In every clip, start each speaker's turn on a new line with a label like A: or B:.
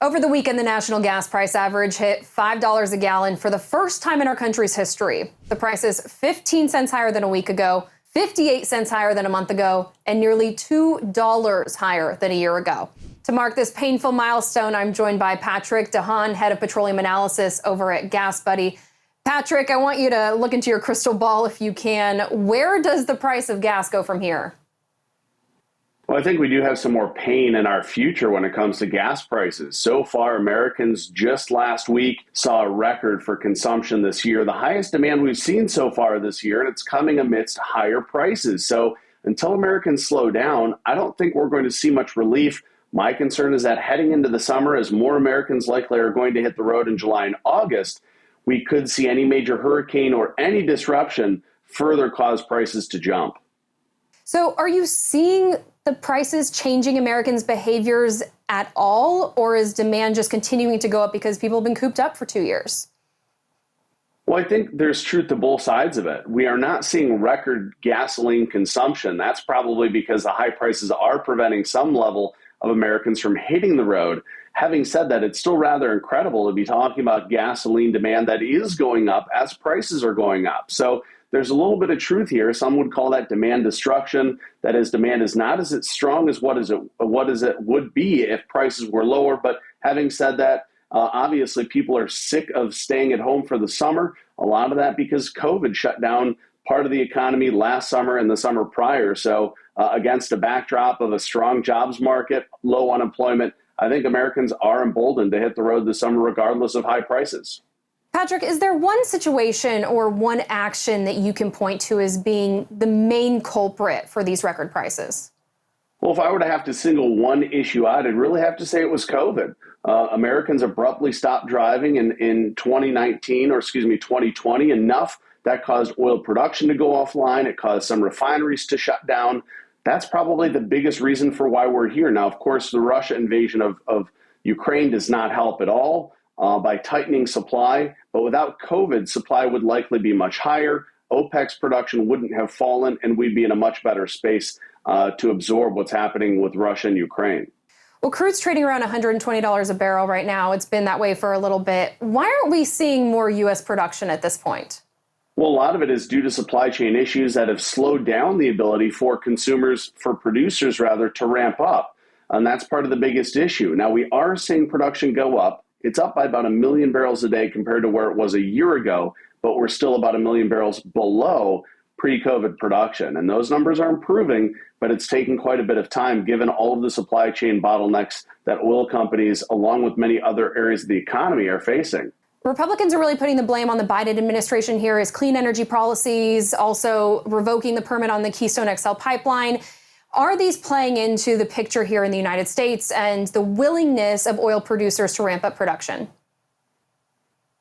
A: Over the weekend, the national gas price average hit $5 a gallon for the first time in our country's history. The price is 15 cents higher than a week ago, 58 cents higher than a month ago, and nearly $2 higher than a year ago. To mark this painful milestone, I'm joined by Patrick Haan, head of petroleum analysis over at GasBuddy. Patrick, I want you to look into your crystal ball if you can. Where does the price of gas go from here?
B: Well, I think we do have some more pain in our future when it comes to gas prices. So far, Americans just last week saw a record for consumption this year, the highest demand we've seen so far this year, and it's coming amidst higher prices. So until Americans slow down, I don't think we're going to see much relief. My concern is that heading into the summer, as more Americans likely are going to hit the road in July and August, we could see any major hurricane or any disruption further cause prices to jump.
A: So are you seeing the prices changing Americans' behaviors at all, or is demand just continuing to go up because people have been cooped up for 2 years?
B: Well, I think there's truth to both sides of it. We are not seeing record gasoline consumption. That's probably because the high prices are preventing some level of Americans from hitting the road. Having said that, it's still rather incredible to be talking about gasoline demand that is going up as prices are going up. So there's a little bit of truth here. Some would call that demand destruction. That is, demand is not as strong as what it would be if prices were lower. But having said that, obviously people are sick of staying at home for the summer. A lot of that because COVID shut down part of the economy last summer and the summer prior. So against a backdrop of a strong jobs market, low unemployment, I think Americans are emboldened to hit the road this summer regardless of high prices.
A: Patrick, is there one situation or one action that you can point to as being the main culprit for these record prices?
B: Well, if I were to have to single one issue out, I'd really have to say it was COVID. Americans abruptly stopped driving in 2020, enough that caused oil production to go offline. It caused some refineries to shut down. That's probably the biggest reason for why we're here. Now, of course, the Russia invasion of Ukraine does not help at all by tightening supply. But without COVID, supply would likely be much higher. OPEC's production wouldn't have fallen, and we'd be in a much better space to absorb what's happening with Russia and Ukraine.
A: Well, crude's trading around $120 a barrel right now. It's been that way for a little bit. Why aren't we seeing more U.S. production at this point?
B: Well, a lot of it is due to supply chain issues that have slowed down the ability for producers, to ramp up. And that's part of the biggest issue. Now, we are seeing production go up. It's up by about 1 million barrels a day compared to where it was a year ago, but we're still about 1 million barrels below pre-COVID production. And those numbers are improving, but it's taking quite a bit of time given all of the supply chain bottlenecks that oil companies, along with many other areas of the economy, are facing.
A: Republicans are really putting the blame on the Biden administration here as clean energy policies, also revoking the permit on the Keystone XL pipeline. Are these playing into the picture here in the United States and the willingness of oil producers to ramp up production?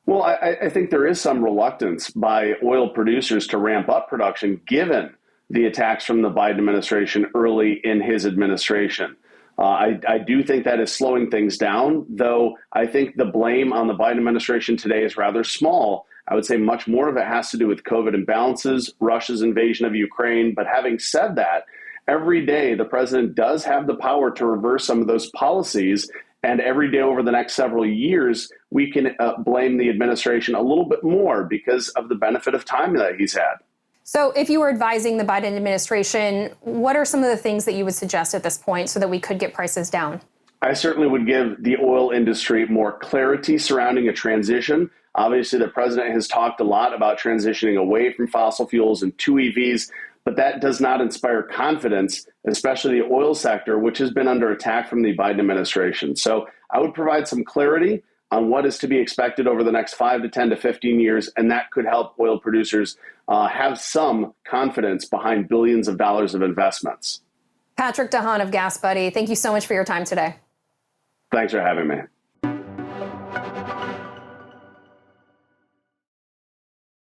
B: Well, I think there is some reluctance by oil producers to ramp up production given the attacks from the Biden administration early in his administration. I do think that is slowing things down, though I think the blame on the Biden administration today is rather small. I would say much more of it has to do with COVID imbalances, Russia's invasion of Ukraine. But having said that, every day the president does have the power to reverse some of those policies. And every day over the next several years, we can blame the administration a little bit more because of the benefit of time that he's had.
A: So if you were advising the Biden administration, what are some of the things that you would suggest at this point so that we could get prices down?
B: I certainly would give the oil industry more clarity surrounding a transition. Obviously, the president has talked a lot about transitioning away from fossil fuels and to EVs, but that does not inspire confidence, especially the oil sector, which has been under attack from the Biden administration. So I would provide some clarity on what is to be expected over the next 5 to 10 to 15 years, and that could help oil producers have some confidence behind billions of dollars of investments.
A: Patrick Haan of GasBuddy, thank you so much for your time today.
B: Thanks for having me.